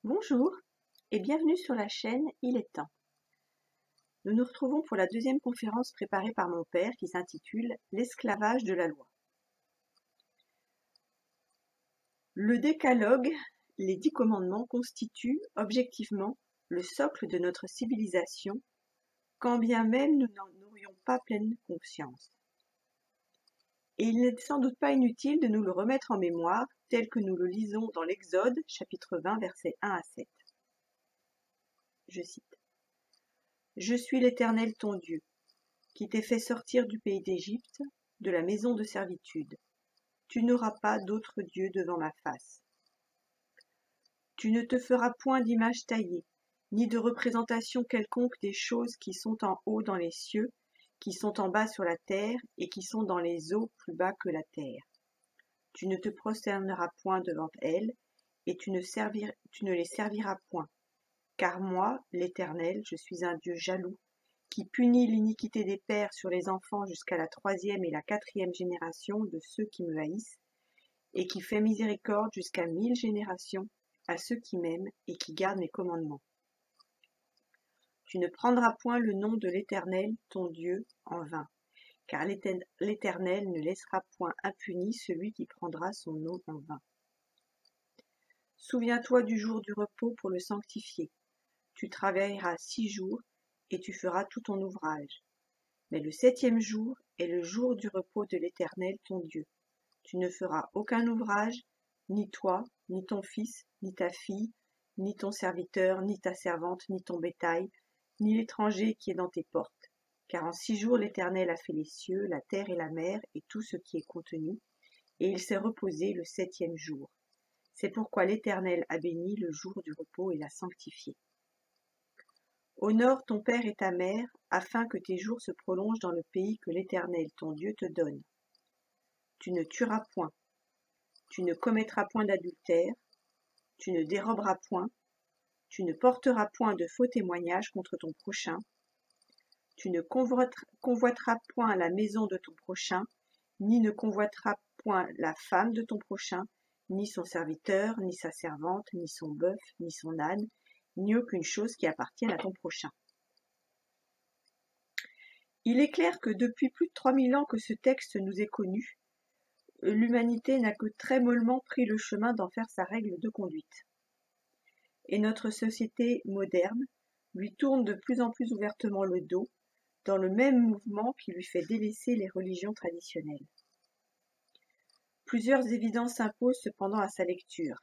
Bonjour et bienvenue sur la chaîne Il est temps. Nous nous retrouvons pour la deuxième conférence préparée par mon père qui s'intitule L'esclavage de la loi. Le décalogue, les 10 commandements constituent objectivement le socle de notre civilisation, quand bien même nous n'en aurions pas pleine conscience. Et il n'est sans doute pas inutile de nous le remettre en mémoire tel que nous le lisons dans l'Exode, chapitre 20, versets 1 à 7. Je cite. « Je suis l'Éternel ton Dieu, qui t'ai fait sortir du pays d'Égypte, de la maison de servitude. Tu n'auras pas d'autre Dieu devant ma face. Tu ne te feras point d'image taillée, ni de représentation quelconque des choses qui sont en haut dans les cieux, qui sont en bas sur la terre, et qui sont dans les eaux plus bas que la terre. Tu ne te prosterneras point devant elles, et tu ne les serviras point. Car moi, l'Éternel, je suis un Dieu jaloux, qui punit l'iniquité des pères sur les enfants jusqu'à la 3e et la 4e génération de ceux qui me haïssent, et qui fait miséricorde jusqu'à 1000 générations à ceux qui m'aiment et qui gardent mes commandements. Tu ne prendras point le nom de l'Éternel, ton Dieu, en vain, car l'Éternel ne laissera point impuni celui qui prendra son nom en vain. Souviens-toi du jour du repos pour le sanctifier. Tu travailleras 6 jours, et tu feras tout ton ouvrage. Mais le 7e jour est le jour du repos de l'Éternel ton Dieu. Tu ne feras aucun ouvrage, ni toi, ni ton fils, ni ta fille, ni ton serviteur, ni ta servante, ni ton bétail, ni l'étranger qui est dans tes portes. Car en 6 jours l'Éternel a fait les cieux, la terre et la mer, et tout ce qui est contenu, et il s'est reposé le 7e jour. C'est pourquoi l'Éternel a béni le jour du repos et l'a sanctifié. Honore ton père et ta mère, afin que tes jours se prolongent dans le pays que l'Éternel ton Dieu te donne. Tu ne tueras point, tu ne commettras point d'adultère, tu ne déroberas point, tu ne porteras point de faux témoignages contre ton prochain, tu ne convoiteras point la maison de ton prochain, ni ne convoiteras point la femme de ton prochain, ni son serviteur, ni sa servante, ni son bœuf, ni son âne, ni aucune chose qui appartienne à ton prochain. Il est clair que depuis plus de 3000 ans que ce texte nous est connu, l'humanité n'a que très mollement pris le chemin d'en faire sa règle de conduite. Et notre société moderne lui tourne de plus en plus ouvertement le dos, dans le même mouvement qui lui fait délaisser les religions traditionnelles. Plusieurs évidences s'imposent cependant à sa lecture.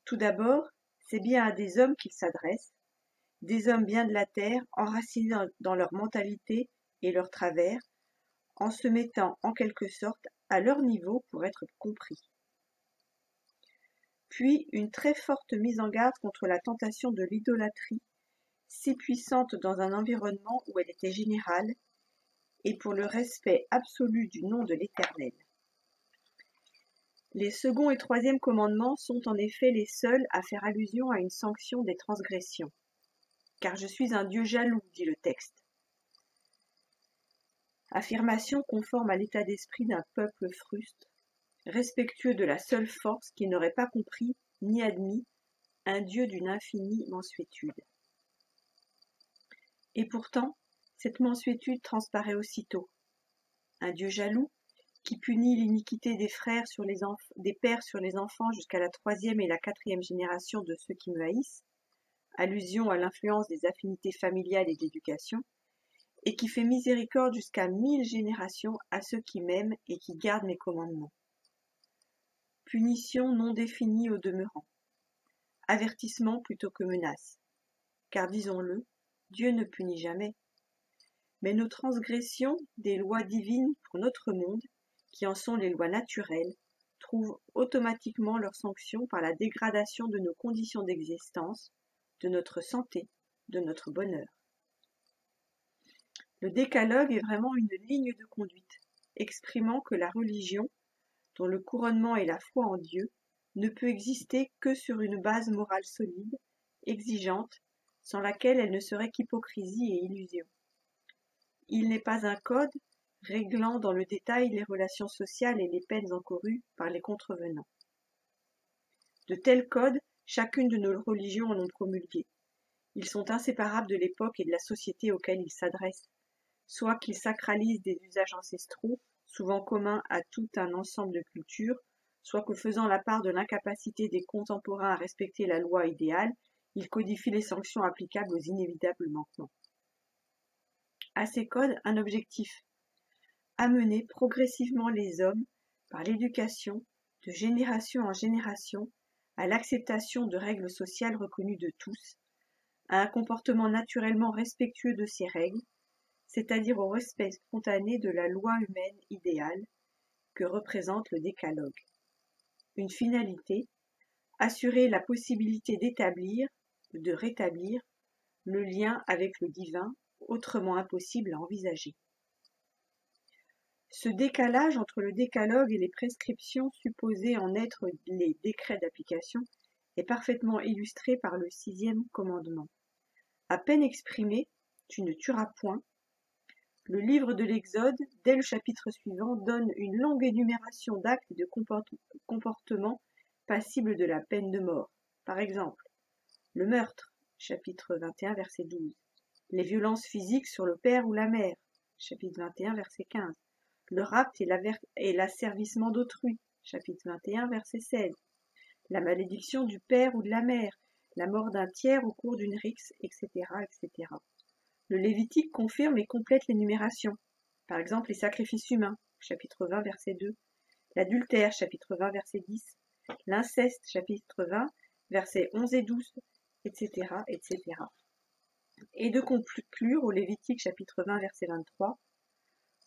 Tout d'abord, c'est bien à des hommes qu'il s'adresse, des hommes bien de la terre, enracinés dans leur mentalité et leurs travers, en se mettant en quelque sorte à leur niveau pour être compris. Puis une très forte mise en garde contre la tentation de l'idolâtrie, si puissante dans un environnement où elle était générale, et pour le respect absolu du nom de l'Éternel. Les second et troisième commandements sont en effet les seuls à faire allusion à une sanction des transgressions. Car je suis un Dieu jaloux, dit le texte. Affirmation conforme à l'état d'esprit d'un peuple fruste, respectueux de la seule force qui n'aurait pas compris ni admis un Dieu d'une infinie mansuétude. Et pourtant, cette mansuétude transparaît aussitôt. Un Dieu jaloux, qui punit l'iniquité des des pères sur les enfants jusqu'à la 3e et la 4e génération de ceux qui me haïssent, allusion à l'influence des affinités familiales et d'éducation, et qui fait miséricorde jusqu'à 1000 générations à ceux qui m'aiment et qui gardent mes commandements. Punition non définie au demeurant. Avertissement plutôt que menace. Car disons-le, Dieu ne punit jamais. Mais nos transgressions des lois divines pour notre monde, qui en sont les lois naturelles, trouvent automatiquement leur sanction par la dégradation de nos conditions d'existence, de notre santé, de notre bonheur. Le décalogue est vraiment une ligne de conduite, exprimant que la religion, dont le couronnement est la foi en Dieu, ne peut exister que sur une base morale solide, exigeante, sans laquelle elle ne serait qu'hypocrisie et illusion. Il n'est pas un code réglant dans le détail les relations sociales et les peines encourues par les contrevenants. De tels codes Chacune de nos religions en ont promulgué. Ils sont inséparables de l'époque et de la société auxquelles ils s'adressent, soit qu'ils sacralisent des usages ancestraux, souvent communs à tout un ensemble de cultures, soit que faisant la part de l'incapacité des contemporains à respecter la loi idéale, ils codifient les sanctions applicables aux inévitables manquements. À ces codes, un objectif: amener progressivement les hommes, par l'éducation, de génération en génération, à l'acceptation de règles sociales reconnues de tous, à un comportement naturellement respectueux de ces règles, c'est-à-dire au respect spontané de la loi humaine idéale que représente le décalogue. Une finalité: assurer la possibilité d'établir, de rétablir, le lien avec le divin, autrement impossible à envisager. Ce décalage entre le décalogue et les prescriptions supposées en être les décrets d'application est parfaitement illustré par le 6e commandement. À peine exprimé, tu ne tueras point. Le livre de l'Exode, dès le chapitre suivant, donne une longue énumération d'actes et de comportements passibles de la peine de mort. Par exemple, le meurtre, chapitre 21, verset 12. Les violences physiques sur le père ou la mère, chapitre 21, verset 15. Le rapt et l'asservissement d'autrui, chapitre 21, verset 16. La malédiction du père ou de la mère, la mort d'un tiers au cours d'une rixe, etc., etc. Le Lévitique confirme et complète l'énumération. Par exemple, les sacrifices humains, chapitre 20, verset 2. L'adultère, chapitre 20, verset 10. L'inceste, chapitre 20, versets 11 et 12, etc., etc. Et de conclure au Lévitique, chapitre 20, verset 23.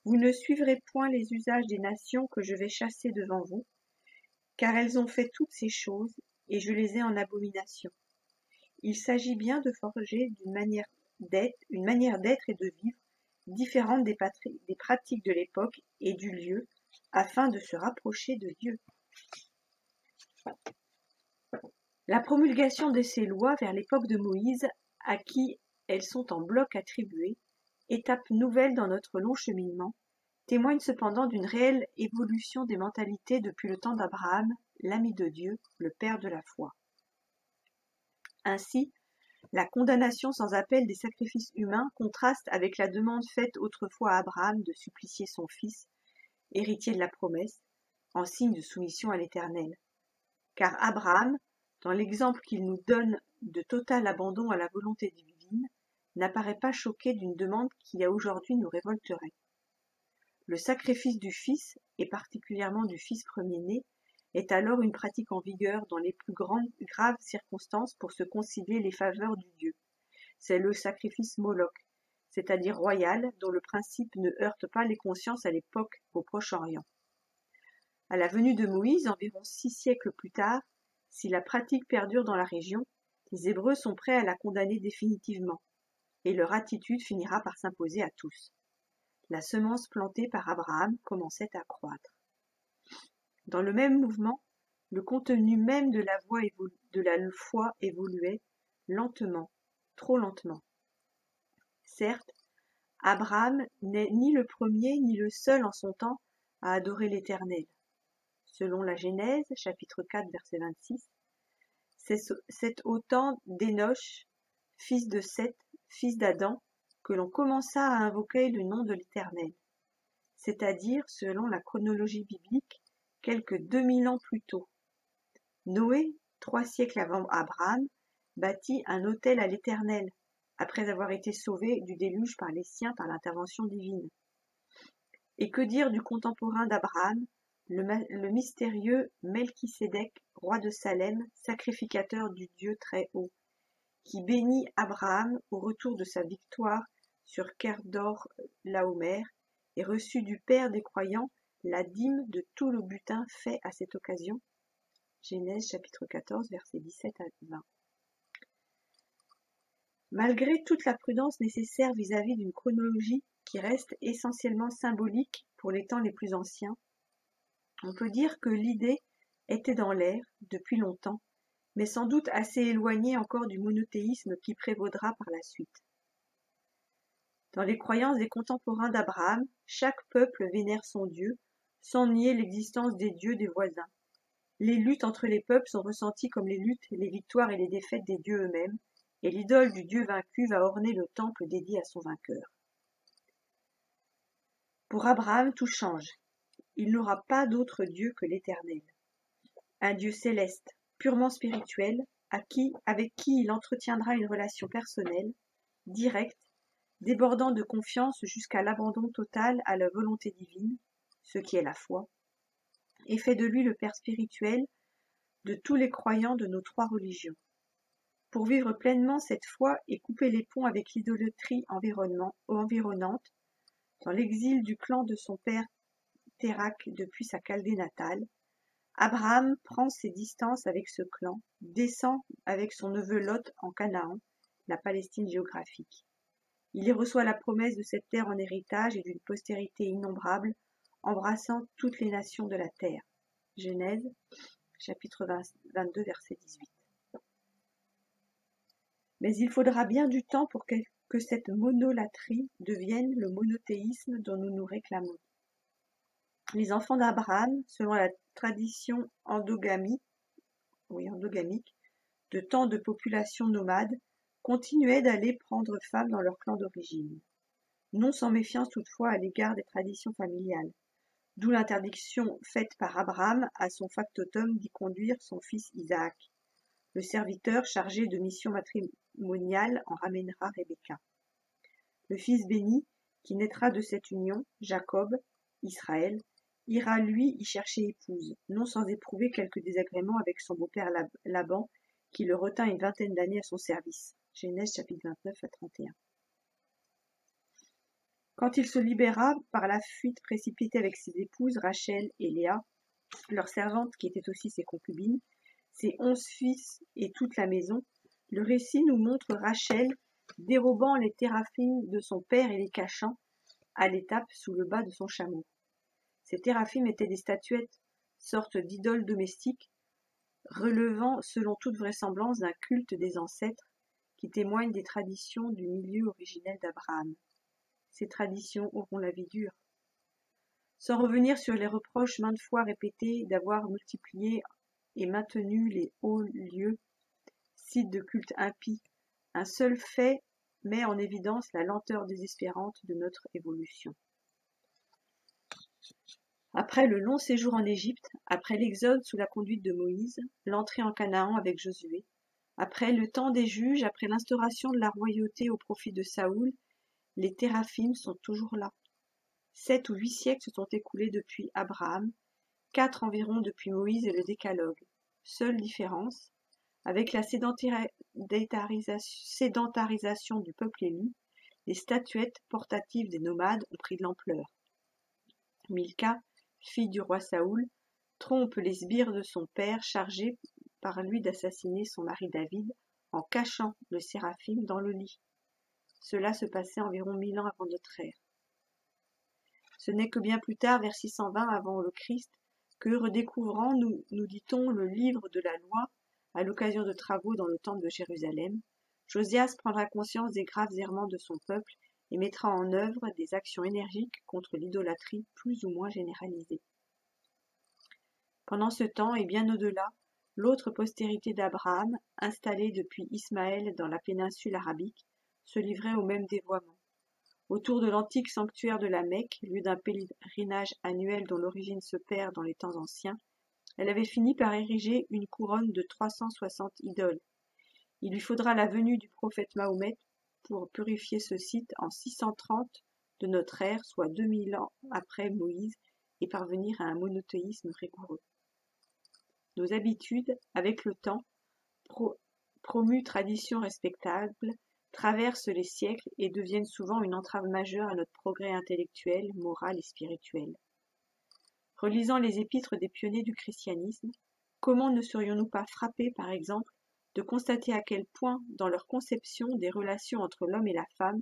Vous ne suivrez point les usages des nations que je vais chasser devant vous, car elles ont fait toutes ces choses, et je les ai en abomination. Il s'agit bien de forger une manière d'être et de vivre différente des pratiques de l'époque et du lieu, afin de se rapprocher de Dieu. La promulgation de ces lois vers l'époque de Moïse, à qui elles sont en bloc attribuées, étape nouvelle dans notre long cheminement, témoigne cependant d'une réelle évolution des mentalités depuis le temps d'Abraham, l'ami de Dieu, le père de la foi. Ainsi, la condamnation sans appel des sacrifices humains contraste avec la demande faite autrefois à Abraham de supplicier son fils, héritier de la promesse, en signe de soumission à l'Éternel. Car Abraham, dans l'exemple qu'il nous donne de total abandon à la volonté divine, n'apparaît pas choqué d'une demande qui à aujourd'hui nous révolterait. Le sacrifice du fils, et particulièrement du fils premier-né, est alors une pratique en vigueur dans les plus graves circonstances pour se concilier les faveurs du Dieu. C'est le sacrifice Moloch, c'est-à-dire royal, dont le principe ne heurte pas les consciences à l'époque au Proche-Orient. À la venue de Moïse, environ 6 siècles plus tard, si la pratique perdure dans la région, les Hébreux sont prêts à la condamner définitivement, et leur attitude finira par s'imposer à tous. La semence plantée par Abraham commençait à croître. Dans le même mouvement, le contenu même de la foi évoluait lentement, trop lentement. Certes, Abraham n'est ni le premier ni le seul en son temps à adorer l'Éternel. Selon la Genèse, chapitre 4, verset 26, c'est au temps d'Énoch, fils de Seth, fils d'Adam, que l'on commença à invoquer le nom de l'Éternel, c'est-à-dire, selon la chronologie biblique, quelques 2000 ans plus tôt. Noé, 3 siècles avant Abraham, bâtit un autel à l'Éternel, après avoir été sauvé du déluge par les siens par l'intervention divine. Et que dire du contemporain d'Abraham, le mystérieux Melchisédek, roi de Salem, sacrificateur du Dieu très haut, qui bénit Abraham au retour de sa victoire sur Kerdor Laomer et reçut du Père des croyants la dîme de tout le butin fait à cette occasion. Genèse chapitre 14, versets 17 à 20. Malgré toute la prudence nécessaire vis-à-vis d'une chronologie qui reste essentiellement symbolique pour les temps les plus anciens, on peut dire que l'idée était dans l'air depuis longtemps, mais sans doute assez éloignée encore du monothéisme qui prévaudra par la suite. Dans les croyances des contemporains d'Abraham, chaque peuple vénère son Dieu, sans nier l'existence des dieux des voisins. Les luttes entre les peuples sont ressenties comme les luttes, les victoires et les défaites des dieux eux-mêmes, et l'idole du dieu vaincu va orner le temple dédié à son vainqueur. Pour Abraham, tout change. Il n'aura pas d'autre Dieu que l'Éternel. Un Dieu céleste, purement spirituel, avec qui il entretiendra une relation personnelle, directe, débordant de confiance jusqu'à l'abandon total à la volonté divine, ce qui est la foi, et fait de lui le père spirituel de tous les croyants de nos 3 religions. Pour vivre pleinement cette foi et couper les ponts avec l'idolâtrie environnante, dans l'exil du clan de son père Térak depuis sa Chaldée natale, Abraham prend ses distances avec ce clan, descend avec son neveu Lot en Canaan, la Palestine géographique. Il y reçoit la promesse de cette terre en héritage et d'une postérité innombrable, embrassant toutes les nations de la terre. Genèse, chapitre 22, verset 18. Mais il faudra bien du temps pour que cette monolatrie devienne le monothéisme dont nous nous réclamons. Les enfants d'Abraham, selon la tradition endogamique, de tant de populations nomades, continuaient d'aller prendre femme dans leur clan d'origine, non sans méfiance toutefois à l'égard des traditions familiales, d'où l'interdiction faite par Abraham à son factotum d'y conduire son fils Isaac. Le serviteur chargé de mission matrimoniale en ramènera Rebecca. Le fils béni, qui naîtra de cette union, Jacob, Israël, ira lui y chercher épouse, non sans éprouver quelques désagréments avec son beau-père Laban, qui le retint une 20aine d'années à son service. Genèse chapitre 29 à 31. Quand il se libéra par la fuite précipitée avec ses épouses Rachel et Léa, leurs servantes qui étaient aussi ses concubines, ses 11 fils et toute la maison, le récit nous montre Rachel dérobant les téraphim de son père et les cachant à l'étape sous le bas de son chameau. Ces téraphim étaient des statuettes, sortes d'idoles domestiques, relevant selon toute vraisemblance d'un culte des ancêtres qui témoignent des traditions du milieu originel d'Abraham. Ces traditions auront la vie dure. Sans revenir sur les reproches maintes fois répétés d'avoir multiplié et maintenu les hauts lieux, sites de culte impie, un seul fait met en évidence la lenteur désespérante de notre évolution. Après le long séjour en Égypte, après l'exode sous la conduite de Moïse, l'entrée en Canaan avec Josué, après le temps des juges, après l'instauration de la royauté au profit de Saoul, les téraphim sont toujours là. 7 ou 8 siècles se sont écoulés depuis Abraham, 4 environ depuis Moïse et le Décalogue. Seule différence, avec la sédentarisation du peuple élu, les statuettes portatives des nomades ont pris de l'ampleur. Milca, fille du roi Saoul, trompe les sbires de son père chargés par lui d'assassiner son mari David en cachant le séraphim dans le lit. Cela se passait environ 1000 ans avant notre ère. Ce n'est que bien plus tard, vers 620 avant le Christ, que, redécouvrant, nous dit-on, le livre de la loi, à l'occasion de travaux dans le temple de Jérusalem, Josias prendra conscience des graves errements de son peuple et mettra en œuvre des actions énergiques contre l'idolâtrie plus ou moins généralisée. Pendant ce temps, et bien au-delà, l'autre postérité d'Abraham, installée depuis Ismaël dans la péninsule arabique, se livrait au même dévoiement. Autour de l'antique sanctuaire de la Mecque, lieu d'un pèlerinage annuel dont l'origine se perd dans les temps anciens, elle avait fini par ériger une couronne de 360 idoles. Il lui faudra la venue du prophète Mahomet pour purifier ce site en 630 de notre ère, soit 2000 ans après Moïse, et parvenir à un monothéisme rigoureux. Nos habitudes, avec le temps, promues traditions respectables, traversent les siècles et deviennent souvent une entrave majeure à notre progrès intellectuel, moral et spirituel. Relisant les épîtres des pionniers du christianisme, comment ne serions-nous pas frappés, par exemple, de constater à quel point, dans leur conception des relations entre l'homme et la femme,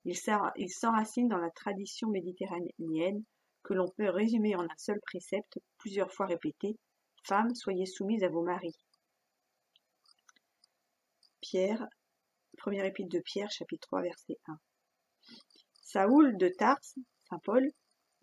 ils s'enracinent dans la tradition méditerranéenne, que l'on peut résumer en un seul précepte, plusieurs fois répété: « Femmes, soyez soumises à vos maris ». Pierre, première épître de Pierre, chapitre 3, verset 1. Saoul de Tarse, Saint Paul,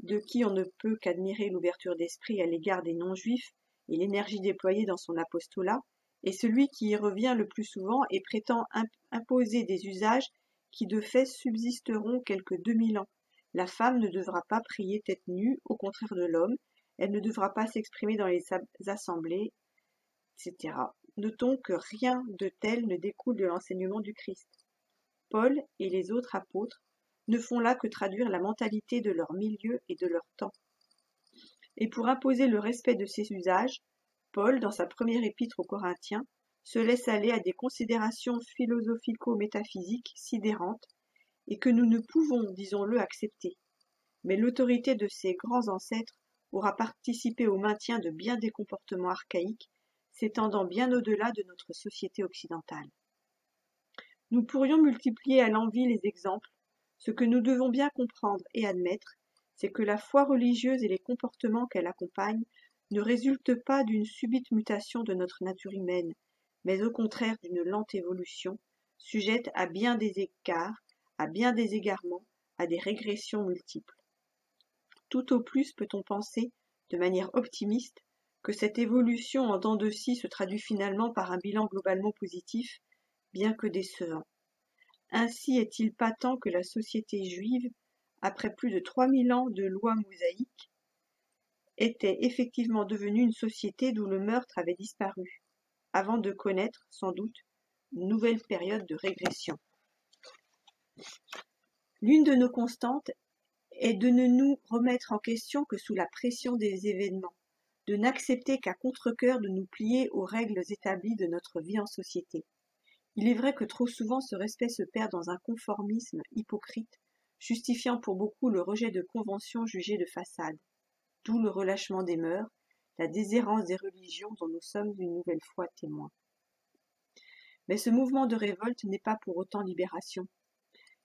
de qui on ne peut qu'admirer l'ouverture d'esprit à l'égard des non-juifs et l'énergie déployée dans son apostolat, est celui qui y revient le plus souvent et prétend imposer des usages qui de fait subsisteront quelques 2000 ans. La femme ne devra pas prier tête nue, au contraire de l'homme, elle ne devra pas s'exprimer dans les assemblées, etc. Notons que rien de tel ne découle de l'enseignement du Christ. Paul et les autres apôtres ne font là que traduire la mentalité de leur milieu et de leur temps. Et pour imposer le respect de ces usages, Paul, dans sa première épître aux Corinthiens, se laisse aller à des considérations philosophico-métaphysiques sidérantes, et que nous ne pouvons, disons-le, accepter. Mais l'autorité de ces grands ancêtres aura participé au maintien de bien des comportements archaïques, s'étendant bien au-delà de notre société occidentale. Nous pourrions multiplier à l'envi les exemples. Ce que nous devons bien comprendre et admettre, c'est que la foi religieuse et les comportements qu'elle accompagne ne résultent pas d'une subite mutation de notre nature humaine, mais au contraire d'une lente évolution, sujette à bien des écarts, à bien des égarements, à des régressions multiples. Tout au plus peut-on penser, de manière optimiste, que cette évolution en dents de scie se traduit finalement par un bilan globalement positif, bien que décevant. Ainsi est-il patent que la société juive, après plus de 3000 ans de lois mosaïques, était effectivement devenue une société d'où le meurtre avait disparu, avant de connaître, sans doute, une nouvelle période de régression. L'une de nos constantes est de ne nous remettre en question que sous la pression des événements, de n'accepter qu'à contre-cœur de nous plier aux règles établies de notre vie en société. Il est vrai que trop souvent ce respect se perd dans un conformisme hypocrite, justifiant pour beaucoup le rejet de conventions jugées de façade, d'où le relâchement des mœurs, la déshérence des religions dont nous sommes une nouvelle fois témoins. Mais ce mouvement de révolte n'est pas pour autant libération,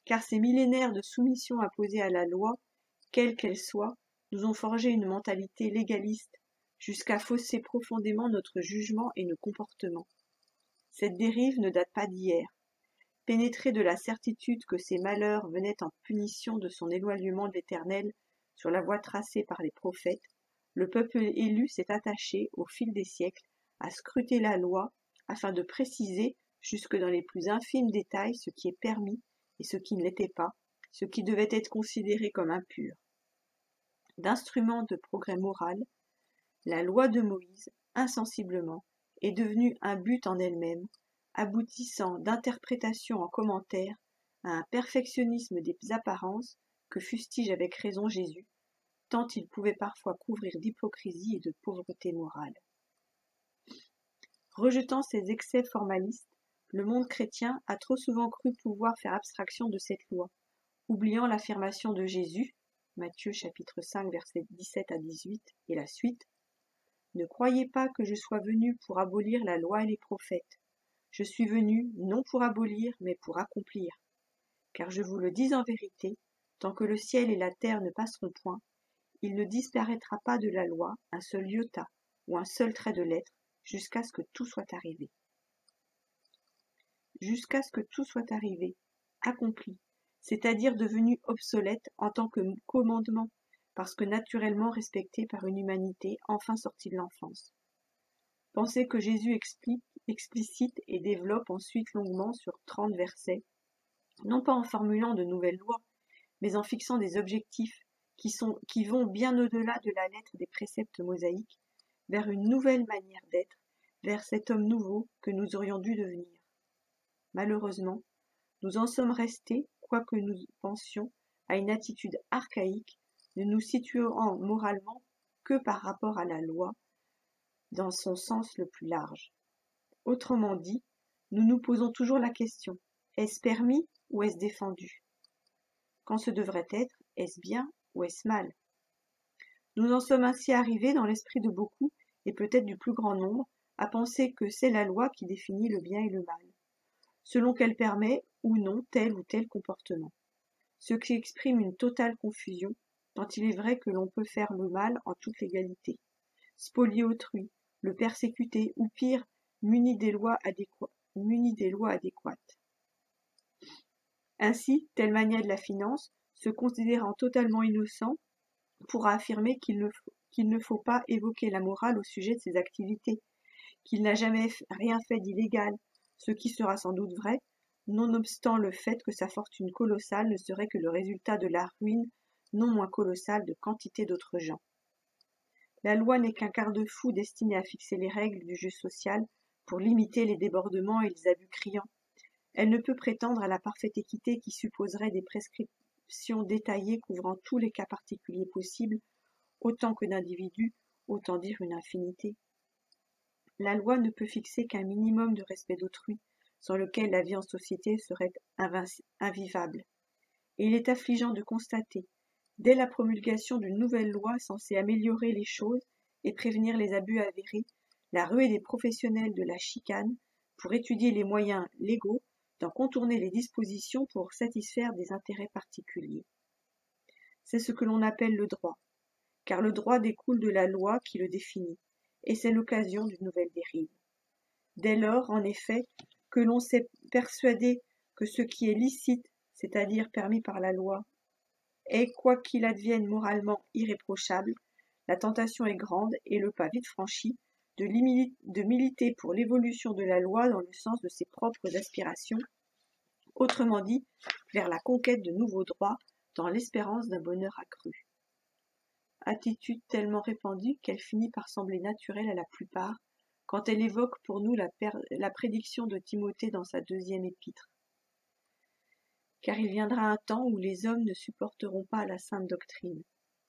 car ces millénaires de soumission imposée à la loi, quelle qu'elle soit, nous ont forgé une mentalité légaliste, jusqu'à fausser profondément notre jugement et nos comportements. Cette dérive ne date pas d'hier. Pénétré de la certitude que ces malheurs venaient en punition de son éloignement de l'Éternel sur la voie tracée par les prophètes, le peuple élu s'est attaché, au fil des siècles, à scruter la loi afin de préciser, jusque dans les plus infimes détails, ce qui est permis et ce qui ne l'était pas, ce qui devait être considéré comme impur. D'instrument de progrès moral, la loi de Moïse, insensiblement, est devenue un but en elle-même, aboutissant d'interprétation en commentaire à un perfectionnisme des apparences que fustige avec raison Jésus, tant il pouvait parfois couvrir d'hypocrisie et de pauvreté morale. Rejetant ces excès formalistes, le monde chrétien a trop souvent cru pouvoir faire abstraction de cette loi, oubliant l'affirmation de Jésus, Matthieu chapitre 5 versets 17 à 18 et la suite, « Ne croyez pas que je sois venu pour abolir la loi et les prophètes. Je suis venu non pour abolir, mais pour accomplir. Car je vous le dis en vérité, tant que le ciel et la terre ne passeront point, il ne disparaîtra pas de la loi un seul iota ou un seul trait de lettre, jusqu'à ce que tout soit arrivé. » Jusqu'à ce que tout soit arrivé, accompli, c'est-à-dire devenu obsolète en tant que commandement, parce que naturellement respecté par une humanité enfin sortie de l'enfance. Pensez que Jésus explicite et développe ensuite longuement sur 30 versets, non pas en formulant de nouvelles lois, mais en fixant des objectifs qui vont bien au-delà de la lettre des préceptes mosaïques, vers une nouvelle manière d'être, vers cet homme nouveau que nous aurions dû devenir. Malheureusement, nous en sommes restés, quoique nous pensions, à une attitude archaïque, ne nous situant moralement que par rapport à la loi, dans son sens le plus large. Autrement dit, nous nous posons toujours la question, est-ce permis ou est-ce défendu? Quand ce devrait être, est-ce bien ou est-ce mal? Nous en sommes ainsi arrivés dans l'esprit de beaucoup, et peut-être du plus grand nombre, à penser que c'est la loi qui définit le bien et le mal, selon qu'elle permet ou non tel ou tel comportement, ce qui exprime une totale confusion, tant il est vrai que l'on peut faire le mal en toute légalité, spolier autrui, le persécuter, ou pire, muni des lois adéquates. Ainsi, tel mania de la finance, se considérant totalement innocent, pourra affirmer qu'il qu'il ne faut pas évoquer la morale au sujet de ses activités, qu'il n'a jamais rien fait d'illégal, ce qui sera sans doute vrai, nonobstant le fait que sa fortune colossale ne serait que le résultat de la ruine non moins colossale de quantité d'autres gens. La loi n'est qu'un garde-fou destiné à fixer les règles du jeu social pour limiter les débordements et les abus criants. Elle ne peut prétendre à la parfaite équité qui supposerait des prescriptions détaillées couvrant tous les cas particuliers possibles, autant que d'individus, autant dire une infinité. La loi ne peut fixer qu'un minimum de respect d'autrui, sans lequel la vie en société serait invivable. Et il est affligeant de constater, dès la promulgation d'une nouvelle loi censée améliorer les choses et prévenir les abus avérés, la ruée des professionnels de la chicane pour étudier les moyens légaux d'en contourner les dispositions pour satisfaire des intérêts particuliers. C'est ce que l'on appelle le droit, car le droit découle de la loi qui le définit, et c'est l'occasion d'une nouvelle dérive. Dès lors, en effet, que l'on s'est persuadé que ce qui est licite, c'est-à-dire permis par la loi, est, quoi qu'il advienne moralement irréprochable, la tentation est grande et le pas vite franchi de militer pour l'évolution de la loi dans le sens de ses propres aspirations, autrement dit, vers la conquête de nouveaux droits dans l'espérance d'un bonheur accru. Attitude tellement répandue qu'elle finit par sembler naturelle à la plupart, quand elle évoque pour nous la prédiction de Timothée dans sa 2e épître. Car il viendra un temps où les hommes ne supporteront pas la sainte doctrine,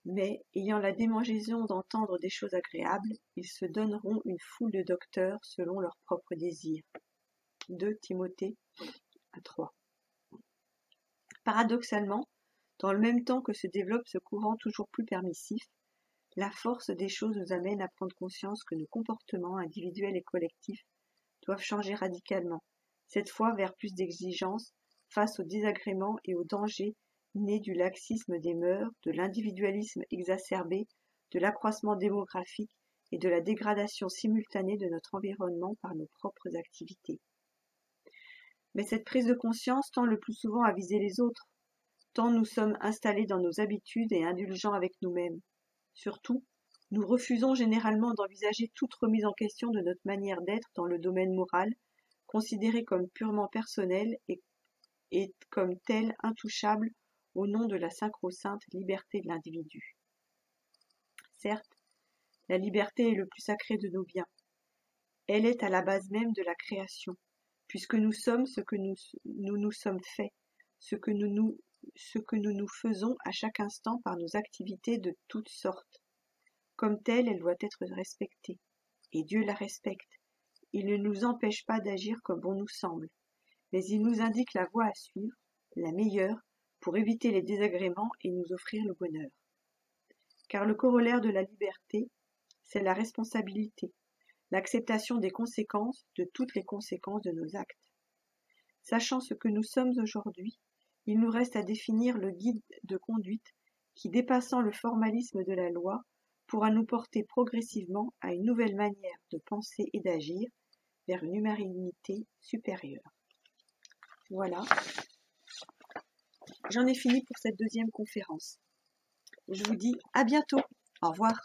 mais, ayant la démangeaison d'entendre des choses agréables, ils se donneront une foule de docteurs selon leurs propres désirs. 2 Timothée 3. Paradoxalement, dans le même temps que se développe ce courant toujours plus permissif, la force des choses nous amène à prendre conscience que nos comportements individuels et collectifs doivent changer radicalement, cette fois vers plus d'exigence face aux désagréments et aux dangers nés du laxisme des mœurs, de l'individualisme exacerbé, de l'accroissement démographique et de la dégradation simultanée de notre environnement par nos propres activités. Mais cette prise de conscience tend le plus souvent à viser les autres, tant nous sommes installés dans nos habitudes et indulgents avec nous-mêmes. Surtout, nous refusons généralement d'envisager toute remise en question de notre manière d'être dans le domaine moral, considérée comme purement personnelle et comme telle intouchable au nom de la sacro-sainte liberté de l'individu. Certes, la liberté est le plus sacré de nos biens. Elle est à la base même de la création, puisque nous sommes ce que nous sommes faits, ce que nous faisons à chaque instant par nos activités de toutes sortes. Comme telle, elle doit être respectée, et Dieu la respecte. Il ne nous empêche pas d'agir comme bon nous semble, mais il nous indique la voie à suivre, la meilleure, pour éviter les désagréments et nous offrir le bonheur. Car le corollaire de la liberté, c'est la responsabilité, l'acceptation des conséquences, de toutes les conséquences de nos actes. Sachant ce que nous sommes aujourd'hui, il nous reste à définir le guide de conduite qui, dépassant le formalisme de la loi, pourra nous porter progressivement à une nouvelle manière de penser et d'agir vers une humanité supérieure. Voilà, j'en ai fini pour cette 2e conférence. Je vous dis à bientôt. Au revoir.